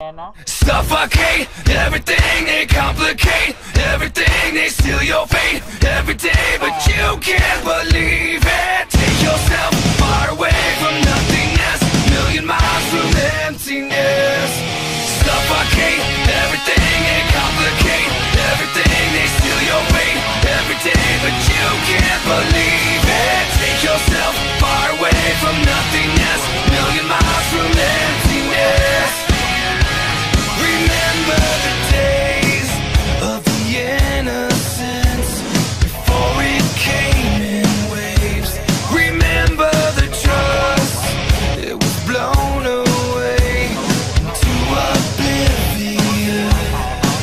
Suffocate everything, they complicate everything, they steal your fate every day, but you can't believe it. Take yourself far away from nothingness, million miles from emptiness. Suffocate everything, they complicate everything, they steal your fate every day, but you can't believe it. Take yourself far away from nothingness, million miles from emptiness. Remember the days of the innocence before it came in waves. Remember the trust, it was blown away into oblivion.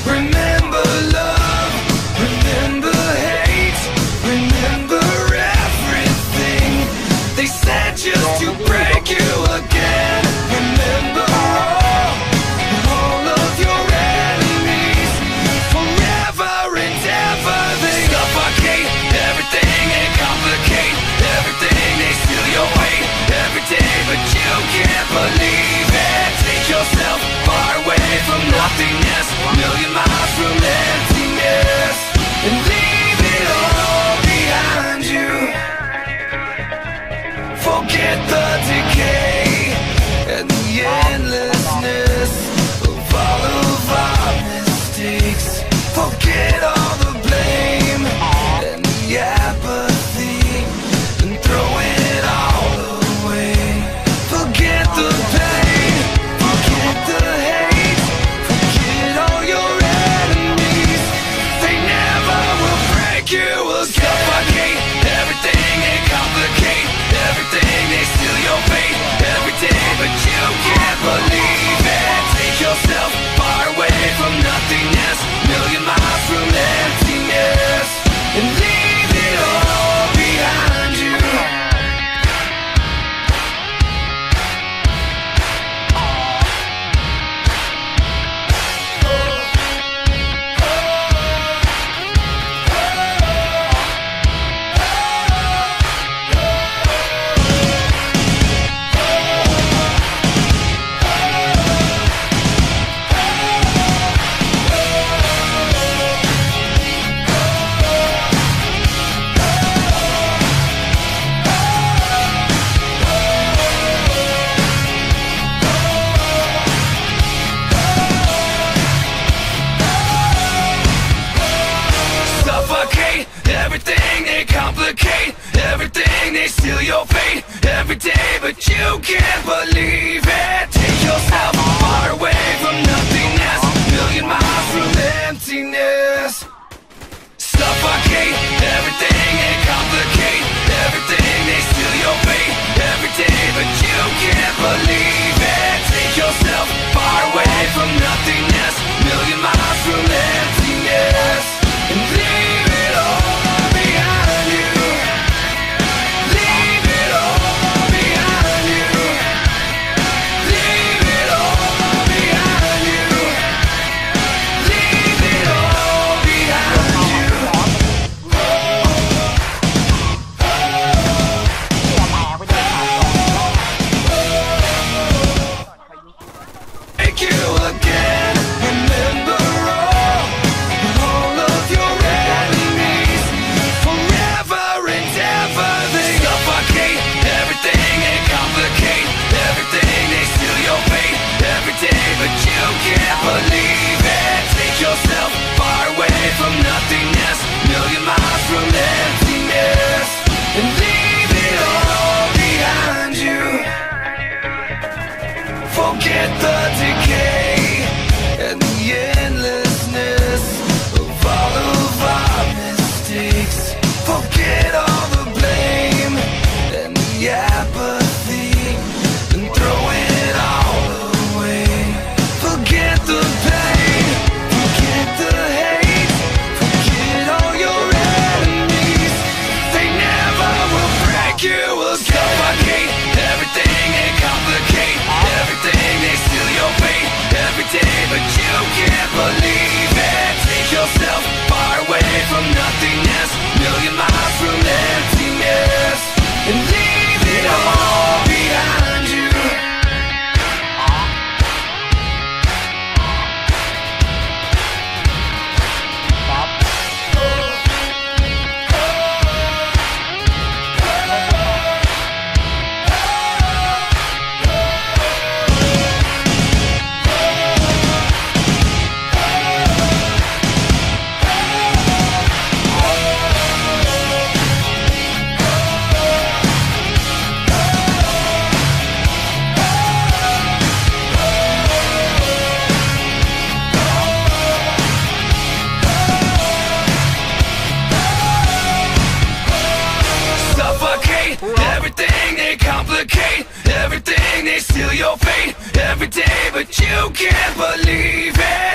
Remember love, remember hate, remember everything they said just to break you again. Remember all of your enemies, forever and ever they suffocate everything and complicate everything, they steal your weight every day, but you can't believe it. Take yourself far away from nothingness, million miles from emptiness, and leave it all behind you. Forget the decay and the endlessness of all of our mistakes. Forget all the blame and the apathy and throw it all away. Forget the pain, forget the hate, forget all your enemies, they never will break you again. Suffocate everything and complicate everything, they steal your fate every day, but you can't believe it. Take yourself far away from nothingness, million miles from emptiness, and leave it all behind you. Suffocate everything, they complicate everything, they steal your fate every day, but you can't believe it. Take yourself far away from nothingness, million miles from emptiness. Suffocate everything, they complicate everything, they steal your fate every day, but you can't believe it. Take yourself far away from nothingness, million miles from emptiness, and leave it all behind you. Leave it all behind you. Leave it all behind you. Leave it all behind you. Take you again. Remember all of your enemies, forever and ever they suffocate everything and complicate everything, they steal your fate every day, but you can't believe it. Take yourself far away from nothingness, million miles from emptiness, and leave it all behind you. Forget the decay and the endlessness of all of our mistakes. Forget all the blame and the apathy and throw it all away. Forget the pain, forget the hate, forget all your enemies, they never will break you again. Suffocate everything and complicate everything, they steal your fate every day, but you can't believe it. Take yourself far away from nothingness, million miles from emptiness, and leave it all behind you. you can't believe it.